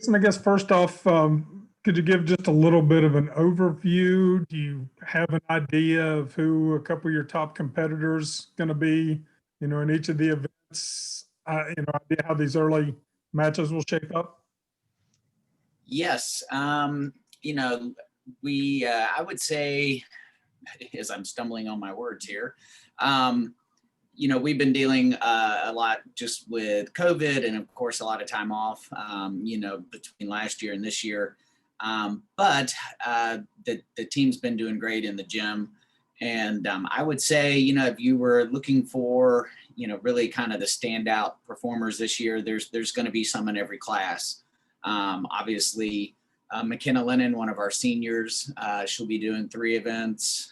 And I guess first off, could you give just a little bit of an overview? Do you have an idea of who a couple of your top competitors going to be, in each of the events? Idea how these early matches will shape up? Yes. I would say, as I'm stumbling on my words here, we've been dealing a lot just with COVID and of course a lot of time off, between last year and this year. But the team's been doing great in the gym. And I would say, if you were looking for, really kind of the standout performers this year, there's going to be some in every class. Obviously, McKenna Lennon, one of our seniors, she'll be doing 3 events.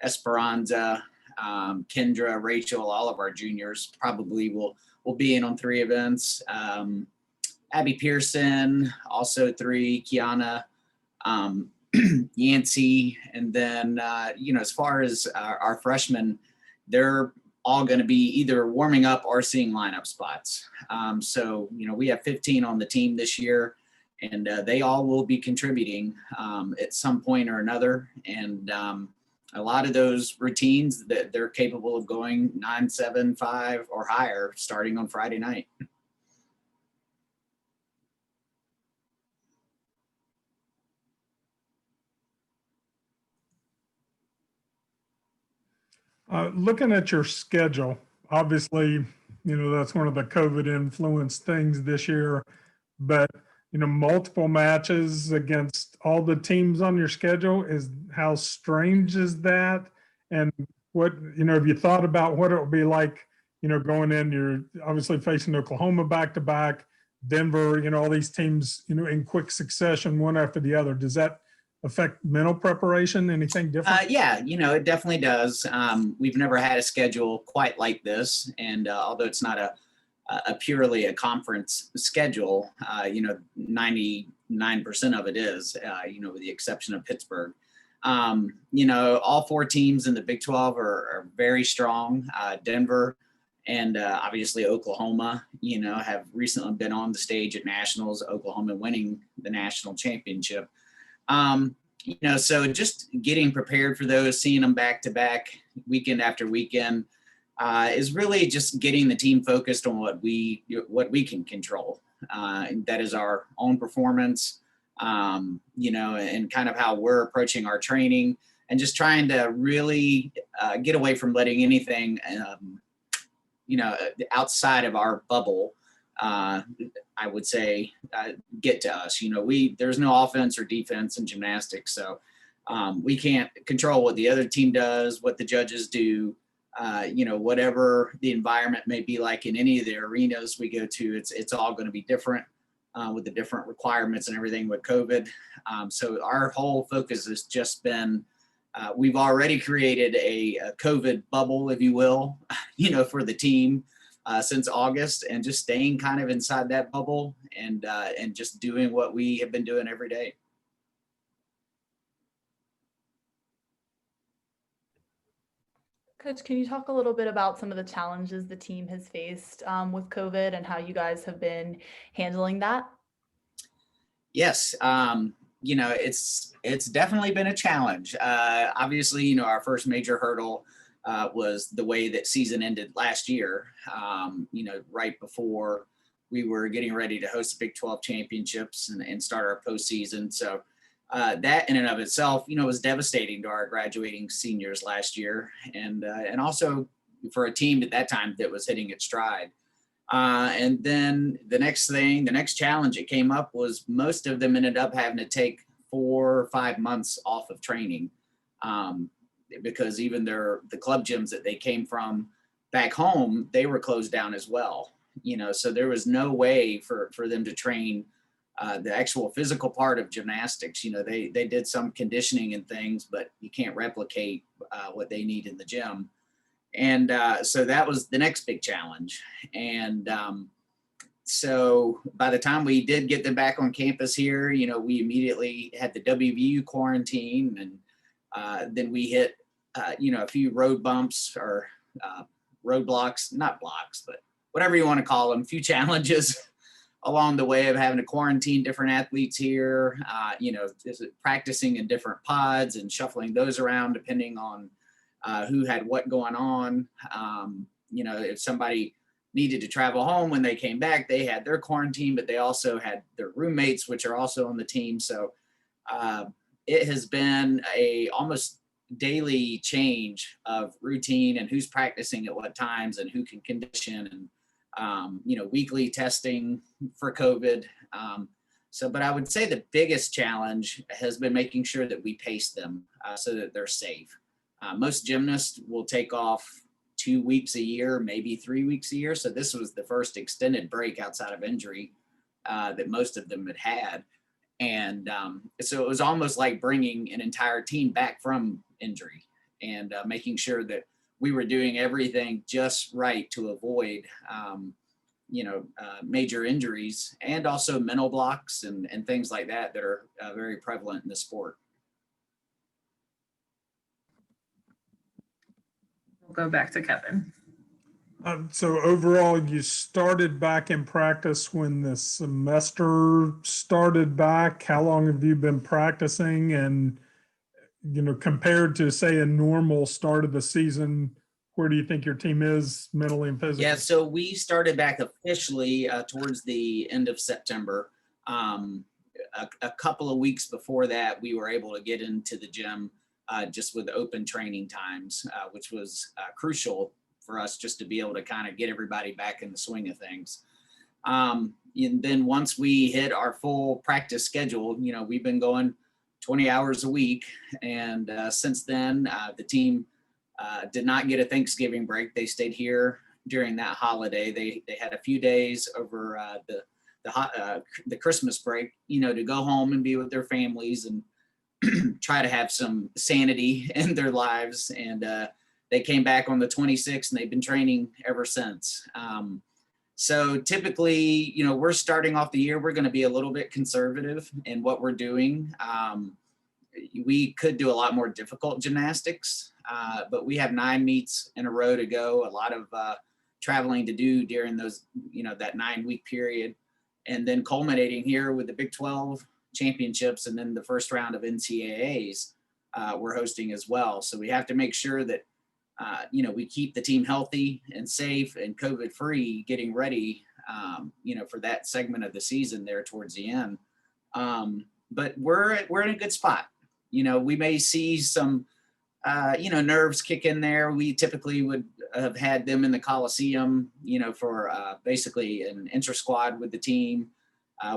Esperanza, Kendra, Rachel, all of our juniors probably will be in on 3 events. Abby Pearson, also 3, Kiana, Yancey, and then, as far as our freshmen, they're all going to be either warming up or seeing lineup spots. So, we have 15 on the team this year, and they all will be contributing at some point or another. And a lot of those routines that they're capable of going 9, 7, 5 or higher starting on Friday night. Looking at your schedule, obviously, that's one of the COVID influenced things this year, but, multiple matches against all the teams on your schedule how strange is that? And what, have you thought about what it will be like, going in, you're obviously facing Oklahoma back to back, Denver, all these teams, in quick succession, one after the other. Does that affect mental preparation? Anything different? Yeah, it definitely does. We've never had a schedule quite like this. And although it's not a purely a conference schedule, 99% of it is, with the exception of Pittsburgh. All 4 teams in the Big 12 are very strong. Denver and obviously Oklahoma, have recently been on the stage at nationals, Oklahoma winning the national championship. So just getting prepared for those, seeing them back to back, weekend after weekend, is really just getting the team focused on what we can control. And that is our own performance, and kind of how we're approaching our training, and just trying to really get away from letting anything, outside of our bubble, I would say, get to us. There's no offense or defense in gymnastics, so we can't control what the other team does, what the judges do, whatever the environment may be like in any of the arenas we go to. It's all going to be different with the different requirements and everything with COVID. So our whole focus has just been, we've already created a COVID bubble, if you will, for the team. Since August, and just staying kind of inside that bubble and just doing what we have been doing every day. Coach, can you talk a little bit about some of the challenges the team has faced with COVID and how you guys have been handling that? Yes, it's definitely been a challenge. Obviously, our first major hurdle was the way that season ended last year, right before we were getting ready to host the Big 12 championships and start our postseason. So that in and of itself, was devastating to our graduating seniors last year. And also for a team at that time that was hitting its stride. And then the next challenge that came up was most of them ended up having to take 4 or 5 months off of training. Because even the club gyms that they came from back home, they were closed down as well. So there was no way for them to train the actual physical part of gymnastics. They did some conditioning and things, but you can't replicate what they need in the gym. And so that was the next big challenge. And so by the time we did get them back on campus here, we immediately had the WVU quarantine, and then we hit, a few road bumps or roadblocks, not blocks, but whatever you want to call them, a few challenges along the way of having to quarantine different athletes here, practicing in different pods and shuffling those around depending on who had what going on. If somebody needed to travel home when they came back, they had their quarantine, but they also had their roommates, which are also on the team. So it has been a almost daily change of routine and who's practicing at what times and who can condition, and weekly testing for COVID. But I would say the biggest challenge has been making sure that we pace them so that they're safe. Most gymnasts will take off 2 weeks a year, maybe 3 weeks a year. So this was the first extended break outside of injury that most of them had had. And so it was almost like bringing an entire team back from injury and making sure that we were doing everything just right to avoid, major injuries, and also mental blocks and things like that are very prevalent in the sport. We'll go back to Kevin. So overall, you started back in practice when the semester started back. How long have you been practicing? And, compared to, say, a normal start of the season, where do you think your team is mentally and physically? Yeah, so we started back officially towards the end of September. A couple of weeks before that, we were able to get into the gym just with open training times, which was crucial for us just to be able to kind of get everybody back in the swing of things. And then once we hit our full practice schedule, we've been going 20 hours a week. And since then, the team did not get a Thanksgiving break. They stayed here during that holiday. They had a few days over the Christmas break, to go home and be with their families and try to have some sanity in their lives. And they came back on the 26th and they've been training ever since. So typically, we're starting off the year, we're going to be a little bit conservative in what we're doing. We could do a lot more difficult gymnastics, but we have 9 meets in a row to go, a lot of traveling to do during those, that 9-week period. And then culminating here with the Big 12 championships and then the first round of NCAAs we're hosting as well. So we have to make sure that we keep the team healthy and safe and COVID free, getting ready, for that segment of the season there towards the end. But we're in a good spot. We may see some, nerves kick in there. We typically would have had them in the Coliseum, for basically an intra-squad with the team.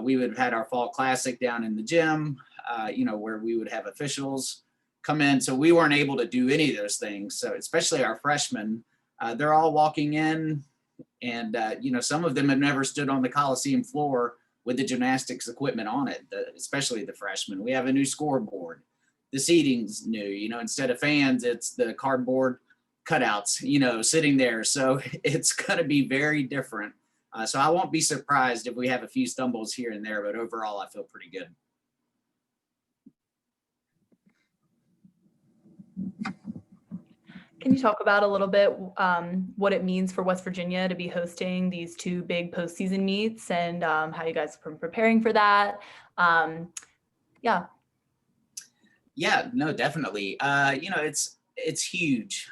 We would have had our fall classic down in the gym, where we would have officials come in. So we weren't able to do any of those things. So especially our freshmen, they're all walking in and, some of them have never stood on the Coliseum floor with the gymnastics equipment on it, especially the freshmen. We have a new scoreboard. The seating's new, instead of fans, it's the cardboard cutouts, sitting there. So it's going to be very different. So I won't be surprised if we have a few stumbles here and there, but overall I feel pretty good. Can you talk about a little bit what it means for West Virginia to be hosting these 2 big postseason meets and how you guys are preparing for that? Yeah, no, definitely. It's huge.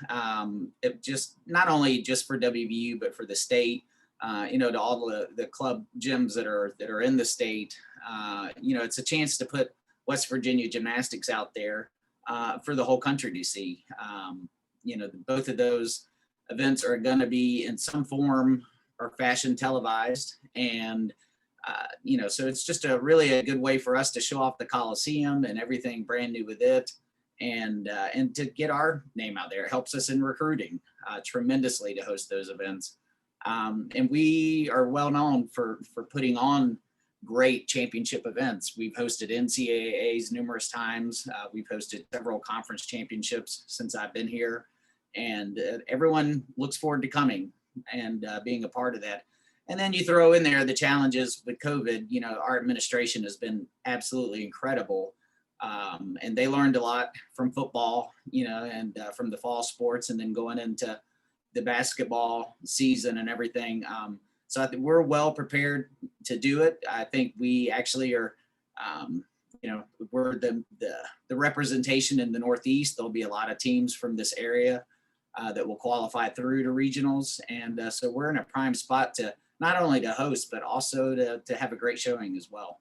It just not only just for WVU, but for the state. To all the club gyms that are in the state. It's a chance to put West Virginia gymnastics out there for the whole country to see. Both of those events are going to be in some form or fashion televised, and so it's just really a good way for us to show off the Coliseum and everything brand new with it, and to get our name out there. It helps us in recruiting tremendously to host those events. And we are well known for putting on great championship events. We've hosted NCAAs numerous times. We've hosted several conference championships since I've been here, and everyone looks forward to coming and being a part of that. And then you throw in there the challenges with COVID. Our administration has been absolutely incredible. And they learned a lot from football, and from the fall sports, and then going into the basketball season and everything. So I think we're well prepared to do it. I think we actually are, we're the representation in the Northeast. There'll be a lot of teams from this area that will qualify through to regionals. And so we're in a prime spot to not only to host, but also to have a great showing as well.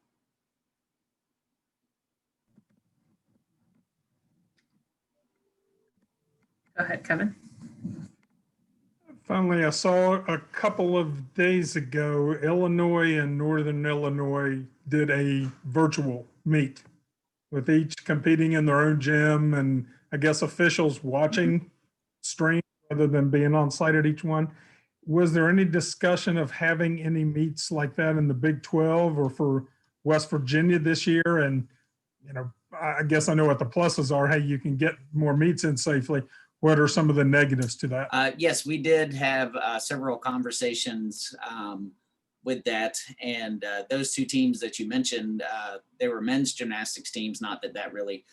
Go ahead, Kevin. Finally, I saw a couple of days ago, Illinois and Northern Illinois did a virtual meet with each competing in their own gym, and I guess officials watching stream rather than being on site at each one. Was there any discussion of having any meets like that in the Big 12 or for West Virginia this year? And, I guess I know what the pluses are. Hey, you can get more meets in safely. What are some of the negatives to that? Yes, we did have several conversations with that. And those two teams that you mentioned, they were men's gymnastics teams. Not that that really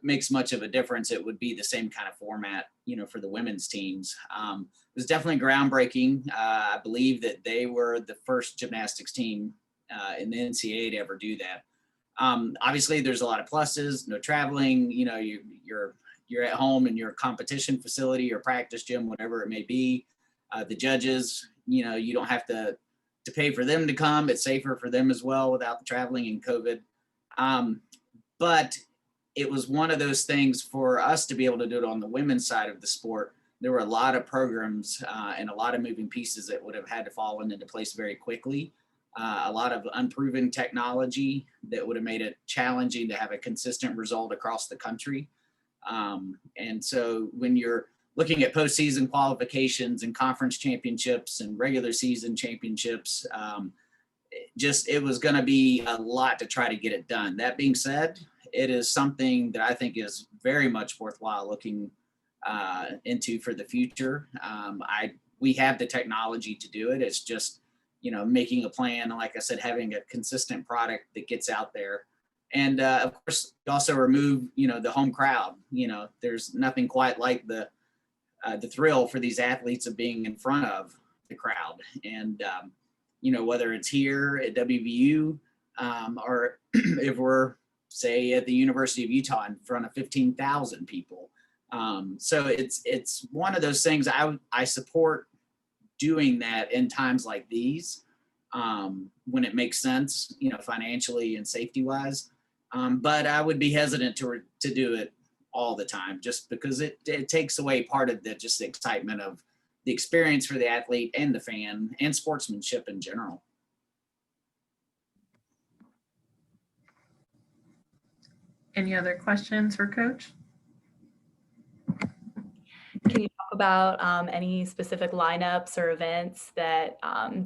makes much of a difference. It would be the same kind of format, for the women's teams. It was definitely groundbreaking. I believe that they were the first gymnastics team in the NCAA to ever do that. Obviously, there's a lot of pluses. No traveling. You're at home in your competition facility, your practice gym, whatever it may be. The judges, you don't have to pay for them to come. It's safer for them as well without the traveling and COVID. But it was one of those things for us to be able to do it on the women's side of the sport. There were a lot of programs and a lot of moving pieces that would have had to fall into place very quickly. A lot of unproven technology that would have made it challenging to have a consistent result across the country. And so when you're looking at postseason qualifications and conference championships and regular season championships, it was going to be a lot to try to get it done. That being said, it is something that I think is very much worthwhile looking into for the future. We have the technology to do it. It's just, making a plan. Like I said, having a consistent product that gets out there. And of course, also remove, the home crowd. There's nothing quite like the thrill for these athletes of being in front of the crowd. And, whether it's here at WVU or if we're, say, at the University of Utah in front of 15,000 people. So it's one of those things I support doing that in times like these when it makes sense, financially and safety wise. But I would be hesitant to do it all the time, just because it takes away part of the excitement of the experience for the athlete and the fan and sportsmanship in general. Any other questions for Coach? Can you talk about any specific lineups or events that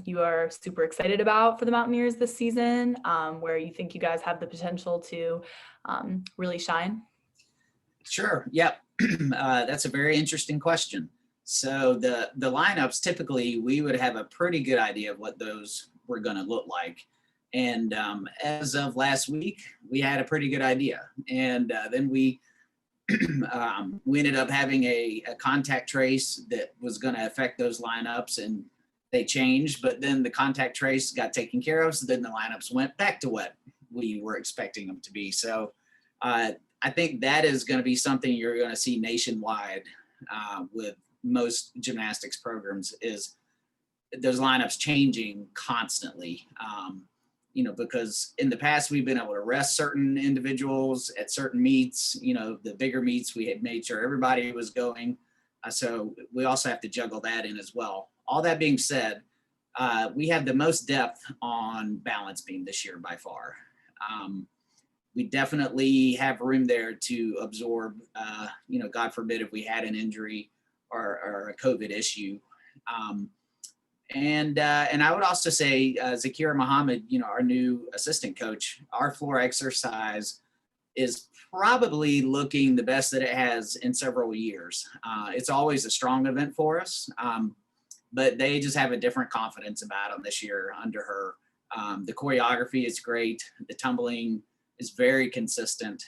you are super excited about for the Mountaineers this season, where you think you guys have the potential to really shine? Sure. Yep. That's a very interesting question. So the lineups, typically we would have a pretty good idea of what those were going to look like. And as of last week, we had a pretty good idea. And then we ended up having a contact trace that was going to affect those lineups, and they changed. But then the contact trace got taken care of. So then the lineups went back to what we were expecting them to be. So I think that is going to be something you're going to see nationwide with most gymnastics programs, is those lineups changing constantly. Because in the past we've been able to rest certain individuals at certain meets, the bigger meets, we had made sure everybody was going. So we also have to juggle that in as well. All that being said, we have the most depth on balance beam this year by far. We definitely have room there to absorb, God forbid if we had an injury or a COVID issue. And I would also say Zakira Muhammad, our new assistant coach, our floor exercise is probably looking the best that it has in several years. It's always a strong event for us, but they just have a different confidence about them this year under her. The choreography is great. The tumbling is very consistent.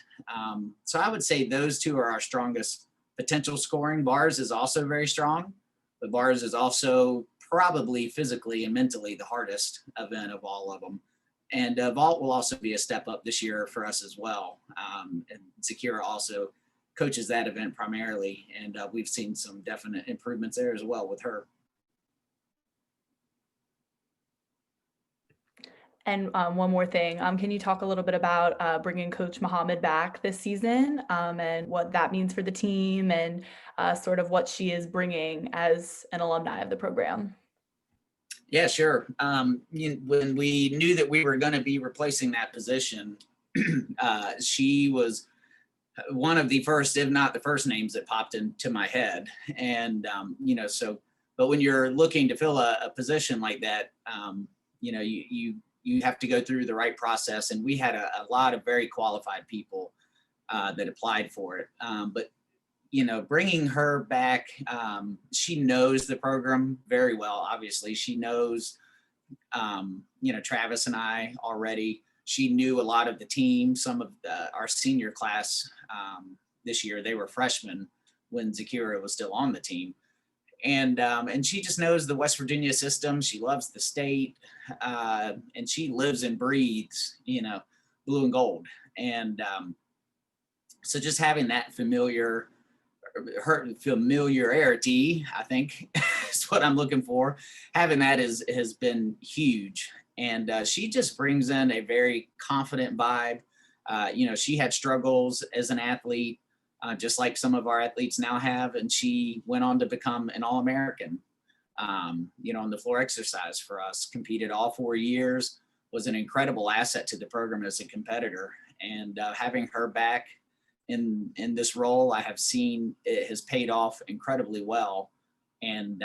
So I would say those two are our strongest potential scoring. Bars is also very strong, but bars is also probably physically and mentally the hardest event of all of them. And vault will also be a step up this year for us as well. And Zakira also coaches that event primarily, and we've seen some definite improvements there as well with her. And one more thing, can you talk a little bit about bringing Coach Muhammad back this season and what that means for the team and sort of what she is bringing as an alumni of the program? Yeah, sure. When we knew that we were going to be replacing that position, she was one of the first, if not the first names that popped into my head. And, but when you're looking to fill a position like that, you have to go through the right process. And we had a lot of very qualified people that applied for it. But bringing her back, she knows the program very well. Obviously, she knows, Travis and I already. She knew a lot of the team. Some of our senior class this year, they were freshmen when Zakira was still on the team. And she just knows the West Virginia system. She loves the state, and she lives and breathes, blue and gold. And so just having that familiarity, I think is what I'm looking for. Having that has been huge. And she just brings in a very confident vibe. She had struggles as an athlete, just like some of our athletes now have. And she went on to become an All-American, on the floor exercise for us, competed all 4 years, was an incredible asset to the program as a competitor. And having her back in this role, I have seen it has paid off incredibly well. And,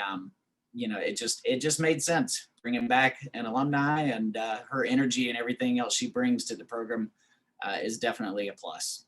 it just made sense bringing back an alumni, and her energy and everything else she brings to the program is definitely a plus.